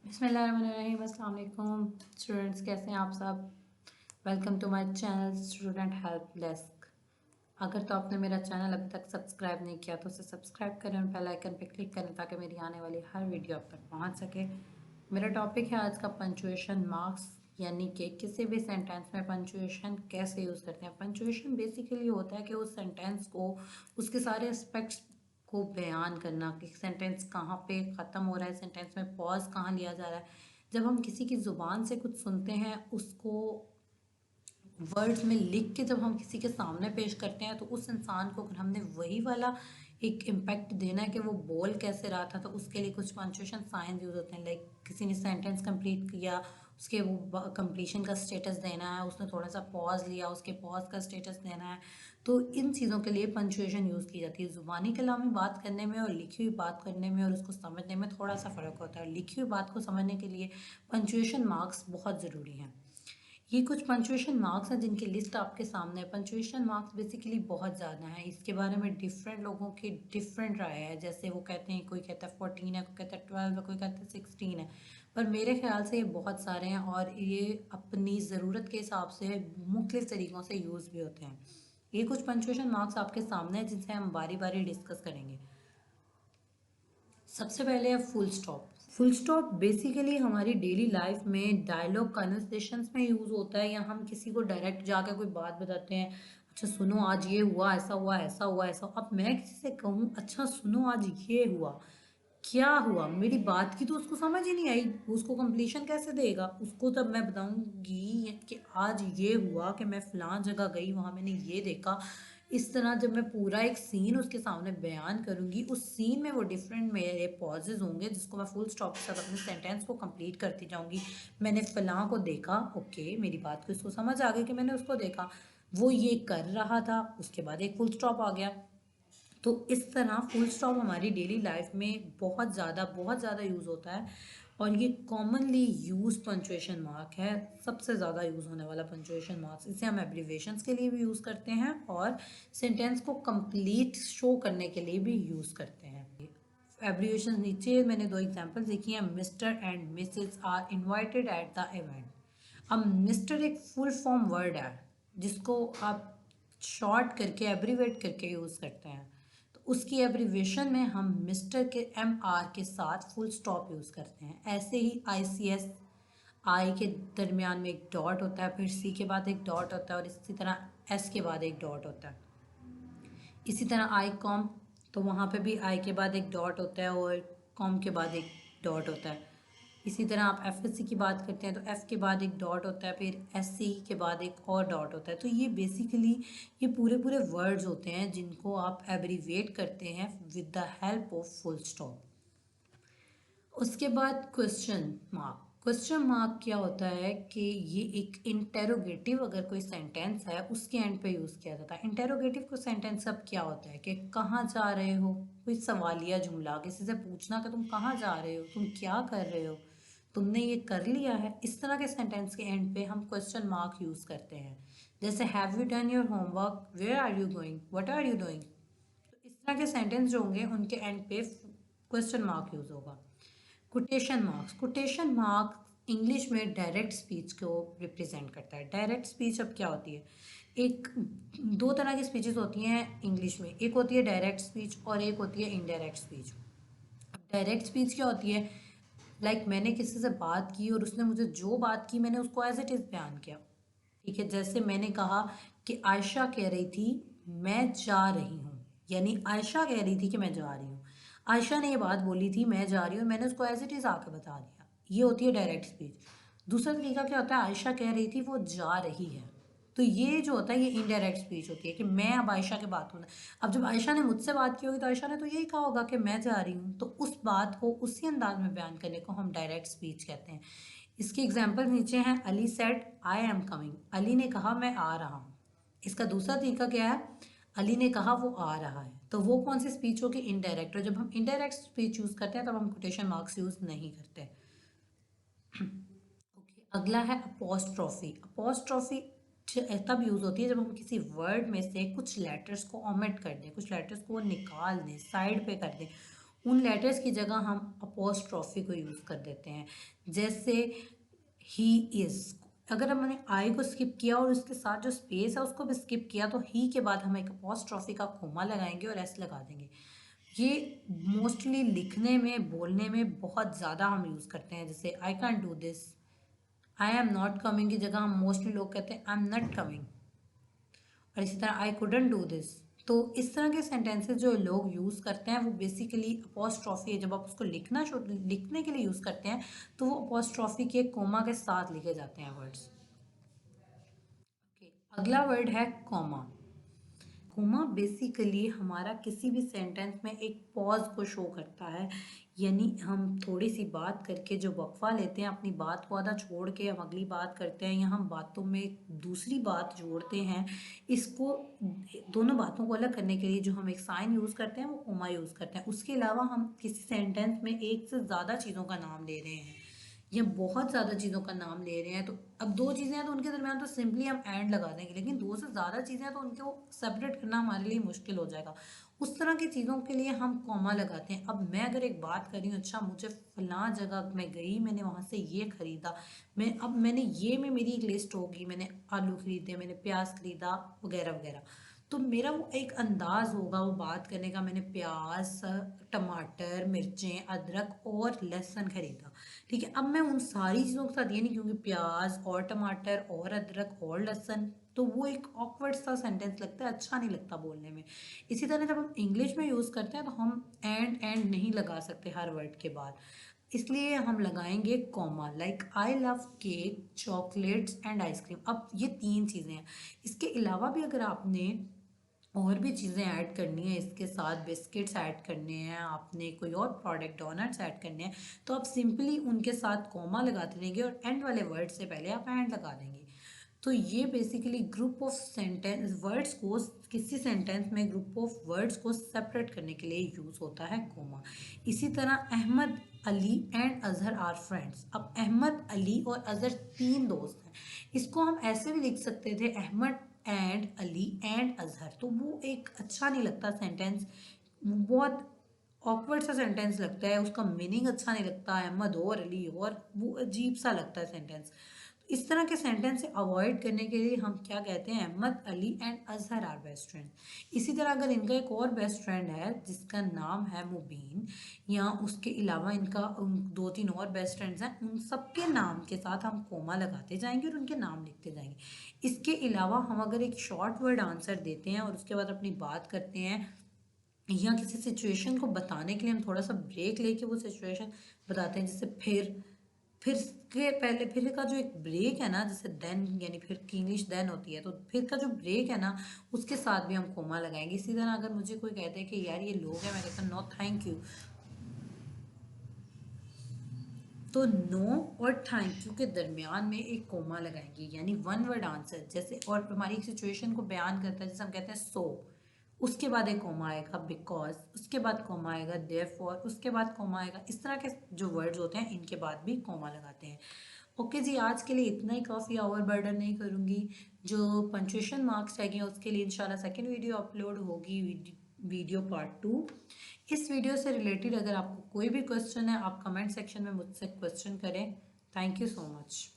बिस्मिल्लाहिर्रहमानिर्रहीम। अस्सलाम वालेकुम स्टूडेंट्स, कैसे हैं आप सब। Welcome to my channel student help desk. अगर तो आपने मेरा चैनल अभी तक सब्सक्राइब नहीं किया तो उसे सब्सक्राइब करें और बेल आइकन पर क्लिक करें ताकि मेरी आने वाली हर वीडियो आप तक पहुंच सके। मेरा टॉपिक है आज का पंचुएशन मार्क्स, यानी कि किसी भी सेंटेंस में पंचुएशन कैसे यूज़ करते हैं। पंचुएशन बेसिकली होता है कि उस सेंटेंस को, उसके सारे एस्पेक्ट्स को बयान करना कि सेंटेंस कहाँ पे ख़त्म हो रहा है, सेंटेंस में पॉज कहाँ लिया जा रहा है। जब हम किसी की ज़ुबान से कुछ सुनते हैं, उसको वर्ड्स में लिख के जब हम किसी के सामने पेश करते हैं, तो उस इंसान को अगर हमने वही वाला एक इम्पैक्ट देना है कि वो बोल कैसे रहा था, तो उसके लिए कुछ पंचुएशन साइंस यूज़ होते हैं। लाइक किसी ने सेंटेंस कंप्लीट किया, उसके वो कंप्लीशन का स्टेटस देना है, उसने थोड़ा सा पॉज लिया, उसके पॉज का स्टेटस देना है। तो इन चीज़ों के लिए पंचुएशन यूज़ की जाती है। ज़ुबानी कलामी बात करने में और लिखी हुई बात करने में और उसको समझने में थोड़ा सा फ़र्क होता है। लिखी हुई बात को समझने के लिए पंचुएशन मार्क्स बहुत ज़रूरी हैं। ये कुछ पंचुएशन मार्क्स हैं जिनकी लिस्ट आपके सामने है। पंचुएशन मार्क्स बेसिकली बहुत ज़्यादा हैं, इसके बारे में डिफरेंट लोगों की डिफरेंट राय है। जैसे वो कहते हैं, कोई कहता है 14 है, कोई कहता है 12 है, कोई कहता है 16 है। पर मेरे ख्याल से ये बहुत सारे हैं और ये अपनी ज़रूरत के हिसाब से मुख्तलिफ तरीक़ों से यूज़ भी होते हैं। ये कुछ पंचुएशन मार्क्स आपके सामने हैं जिनसे हम बारी बारी डिस्कस करेंगे। सबसे पहले है full stop. Full stop basically हमारी डेली लाइफ में डायलॉग कन्वर्सेशंस में यूज़ होता है, या हम किसी को डायरेक्ट जाकर कोई बात बताते हैं, अच्छा सुनो आज ये हुआ, ऐसा हुआ, ऐसा हुआ, ऐसा। अब मैं किसी से कहूँ अच्छा सुनो आज ये हुआ, क्या हुआ, मेरी बात की तो उसको समझ ही नहीं आई, उसको कंप्लीशन कैसे देगा। उसको तब मैं बताऊंगी कि आज ये हुआ कि मैं फ़लाँ जगह गई, वहाँ मैंने ये देखा। इस तरह जब मैं पूरा एक सीन उसके सामने बयान करूंगी, उस सीन में वो डिफरेंट मेरे पॉजेज होंगे जिसको मैं फुल स्टॉप के साथ अपने सेंटेंस को कंप्लीट करती जाऊंगी। मैंने फ़लाँ को देखा, ओके, मेरी बात को इसको समझ आ गई कि मैंने उसको देखा, वो ये कर रहा था, उसके बाद एक फुल स्टॉप आ गया। तो इस तरह फुल स्टॉप हमारी डेली लाइफ में बहुत ज़्यादा यूज़ होता है और ये कॉमनली यूज पंचुएशन मार्क है, सबसे ज़्यादा यूज़ होने वाला पंचुएशन मार्क्स। इसे हम एब्रीवेशंस के लिए भी यूज़ करते हैं और सेंटेंस को कंप्लीट शो करने के लिए भी यूज़ करते हैं। एब्रीवेशन नीचे मैंने दो एग्जांपल्स देखी हैं। Mister and Mrs are invited at the event. अब मिस्टर एक फुल फॉर्म वर्ड है जिसको आप शॉर्ट करके एब्रीवेट करके यूज़ करते हैं, तो उसकी एब्रीवेशन में हम मिस्टर के MR के साथ फुल स्टॉप यूज़ करते हैं। ऐसे ही ICS, आई के दरमियान में एक डॉट होता है, फिर C के बाद एक डॉट होता है और इसी तरह S के बाद एक डॉट होता है। इसी तरह आई कॉम, तो वहाँ पे भी आई के बाद एक डॉट होता है और कॉम के बाद एक डॉट होता है। इसी तरह आप FSC की बात करते हैं तो F के बाद एक डॉट होता है, फिर SC के बाद एक और डॉट होता है। तो ये बेसिकली ये पूरे पूरे वर्ड्स होते हैं जिनको आप एब्रीवेट करते हैं with the help of full stop. उसके बाद क्वेश्चन मार्क। क्वेश्चन मार्क क्या होता है कि ये एक इंटेरोगेटिव, अगर कोई सेंटेंस है उसके एंड पे यूज़ किया जाता है। इंटेरोगेटिव को सेंटेंस अब क्या होता है कि कहाँ जा रहे हो, कोई सवालिया जुमला, किसी से पूछना कि तुम कहाँ जा रहे हो, तुम क्या कर रहे हो, तुमने ये कर लिया है। इस तरह के सेंटेंस के एंड पे हम क्वेश्चन मार्क यूज़ करते हैं। जैसे have you done your homework, where are you going, what are you doing. तो इस तरह के सेंटेंस जो होंगे उनके एंड पे क्वेश्चन मार्क यूज़ होगा। Quotation marks. Quotation mark English में डायरेक्ट स्पीच को रिप्रेजेंट करता है। डायरेक्ट स्पीच अब क्या होती है, एक दो तरह की स्पीचेस होती हैं इंग्लिश में, एक होती है डायरेक्ट स्पीच और एक होती है इनडायरेक्ट स्पीच। अब डायरेक्ट स्पीच क्या होती है, लाइक मैंने किसी से बात की और उसने मुझे जो बात की मैंने उसको एज इट इज़ बयान किया। ठीक है, जैसे मैंने कहा कि आयशा कह रही थी मैं जा रही हूँ, यानी आयशा कह रही थी कि मैं जा रही हूँ। आयशा ने ये बात बोली थी मैं जा रही हूँ, मैंने उसको एज इट इज़ आके बता दिया। ये होती है डायरेक्ट स्पीच। दूसरा तरीका क्या होता है, आयशा कह रही थी वो जा रही है, तो ये जो होता है ये इनडायरेक्ट स्पीच होती है कि मैं अब आयशा के बात करूँ। अब जब आयशा ने मुझसे बात की होगी तो आयशा ने तो यही कहा होगा कि मैं जा रही हूँ, तो उस बात को उसी अंदाज में बयान करने को हम डायरेक्ट स्पीच कहते हैं। इसके एग्जाम्पल नीचे हैं। Ali said I am coming, Ali ने कहा मैं आ रहा हूँ। इसका दूसरा तरीका क्या है, अली ने कहा वो आ रहा है, तो वो कौन सी स्पीच होगी, इनडायरेक्ट। और जब हम इनडायरेक्ट स्पीच यूज़ करते हैं तब हम कोटेशन मार्क्स यूज़ नहीं करते। ओके, अगला है अपोस्ट्रोफी। अपोस्ट्रोफी तब यूज़ होती है जब हम किसी वर्ड में से कुछ लेटर्स को ओमिट कर दें, कुछ लेटर्स को निकाल दें, साइड पे कर दें, उन लेटर्स की जगह हम अपोस्ट्रॉफी को यूज़ कर देते हैं। जैसे ही इज़, अगर हमने आई को स्किप किया और उसके साथ जो स्पेस है उसको भी स्किप किया तो ही के बाद हम एक अपोस्ट्रॉफी का कोमा लगाएंगे और एस लगा देंगे। ये मोस्टली लिखने में, बोलने में बहुत ज़्यादा हम यूज़ करते हैं। जैसे I can do this, I am not coming की जगह हम मोस्टली लोग कहते हैं आई एम नॉट कमिंग। और इसी तरह आई कुडंट डू दिस। तो इस तरह के सेंटेंसेस जो लोग यूज़ करते हैं वो बेसिकली अपोस्ट्रॉफी है। जब आप उसको लिखने के लिए यूज़ करते हैं तो वो अपोस्ट्रॉफी के कोमा के साथ लिखे जाते हैं वर्ड्स। अगला वर्ड है कॉमा। कोमा बेसिकली हमारा किसी भी सेंटेंस में एक पॉज को शो करता है, यानी हम थोड़ी सी बात करके जो वक्फा लेते हैं, अपनी बात को आधा छोड़ के हम अगली बात करते हैं या हम बातों में दूसरी बात जोड़ते हैं, इसको दोनों बातों को अलग करने के लिए जो हम एक साइन यूज़ करते हैं वो कोमा यूज़ करते हैं। उसके अलावा हम किसी सेंटेंस में एक से ज़्यादा चीज़ों का नाम ले रहे हैं या बहुत ज़्यादा चीज़ों का नाम ले रहे हैं, तो अब दो चीज़ें हैं तो उनके दरमियान तो सिंपली हम एंड लगा देंगे, लेकिन दो से ज़्यादा चीज़ें हैं तो उनको सेपरेट करना हमारे लिए मुश्किल हो जाएगा। उस तरह की चीज़ों के लिए हम कॉमा लगाते हैं। अब मैं अगर एक बात कर रही हूँ, अच्छा मुझे फलां जगह मैं गई, मैंने वहाँ से ये ख़रीदा, मैंने ये में मेरी एक लिस्ट होगी, मैंने आलू ख़रीदे, मैंने प्याज ख़रीदा वगैरह वगैरह। तो मेरा वो एक अंदाज़ होगा वो बात करने का, मैंने प्याज, टमाटर, मिर्चें, अदरक और लहसुन ख़रीदा। ठीक है, अब मैं उन सारी चीज़ों के साथ ये नहीं कहूँगी प्याज और टमाटर और अदरक और लहसुन, तो वो एक ऑकवर्ड सा सेंटेंस लगता है, अच्छा नहीं लगता बोलने में। इसी तरह जब हम इंग्लिश में यूज़ करते हैं तो हम एंड नहीं लगा सकते हर वर्ड के बाद, इसलिए हम लगाएंगे comma. Like I love cake, chocolates and ice cream. अब ये तीन चीज़ें हैं। इसके अलावा भी अगर आपने और भी चीज़ें ऐड करनी है, इसके साथ बिस्किट्स ऐड करने हैं, आपने कोई और प्रोडक्ट डोनट्स ऐड करने हैं, तो आप सिंपली उनके साथ कॉमा लगाते रहेंगे और एंड वाले वर्ड से पहले आप एंड लगा देंगे। तो ये basically group of sentence words को, किसी सेंटेंस में ग्रुप ऑफ वर्ड्स को सेपरेट करने के लिए यूज़ होता है कॉमा। इसी तरह Ahmed, Ali and Azhar are friends. अब अहमद, अली और अजहर तीन दोस्त हैं। इसको हम ऐसे भी लिख सकते थे, अहमद एंड अली एंड अजहर, तो वो एक अच्छा नहीं लगता सेंटेंस, बहुत ऑकवर्ड सा सेंटेंस लगता है, उसका मीनिंग अच्छा नहीं लगता, अहमद और अली और, वो अजीब सा लगता है सेंटेंस। इस तरह के सेंटेंस से अवॉइड करने के लिए हम क्या कहते हैं, Ahmed, Ali and Azhar are best friend. इसी तरह अगर इनका एक और बेस्ट फ्रेंड है जिसका नाम है मुबीन, या उसके अलावा इनका दो तीन और बेस्ट फ्रेंड्स हैं, उन सबके नाम के साथ हम कोमा लगाते जाएंगे और उनके नाम लिखते जाएंगे। इसके अलावा हम अगर एक शॉर्ट वर्ड आंसर देते हैं और उसके बाद अपनी बात करते हैं या किसी सिचुएशन को बताने के लिए हम थोड़ा सा ब्रेक लेके वो सिचुएशन बताते हैं, जैसे फिर के पहले फिर का जो एक ब्रेक है ना, जैसे देन, यानी फिर की इंग्लिश देन होती है, तो फिर का जो ब्रेक है ना उसके साथ भी हम कोमा लगाएंगे। इसी तरह अगर मुझे कोई कहता है कि यार ये लोग हैं, मैं कहता नो थैंक यू, तो नो और थैंक यू के दरमियान में एक कोमा लगाएंगे, यानी वन वर्ड आंसर जैसे, और हमारी एक सिचुएशन को बयान करता है, जैसे हम कहते हैं सो, उसके बाद एक कोमा आएगा, बिकॉज, उसके बाद कोमा आएगा, देयरफॉर, उसके बाद कोमा आएगा। इस तरह के जो वर्ड्स होते हैं इनके बाद भी कोमा लगाते हैं। ओके जी, आज के लिए इतना ही काफ़ी, और बर्डन नहीं करूँगी। जो पंचुएशन मार्क्स रह गए हैं उसके लिए इंशाल्लाह सेकेंड वीडियो अपलोड होगी, वीडियो पार्ट 2। इस वीडियो से रिलेटेड अगर आपको कोई भी क्वेश्चन है, आप कमेंट सेक्शन में मुझसे क्वेश्चन करें। Thank you so much.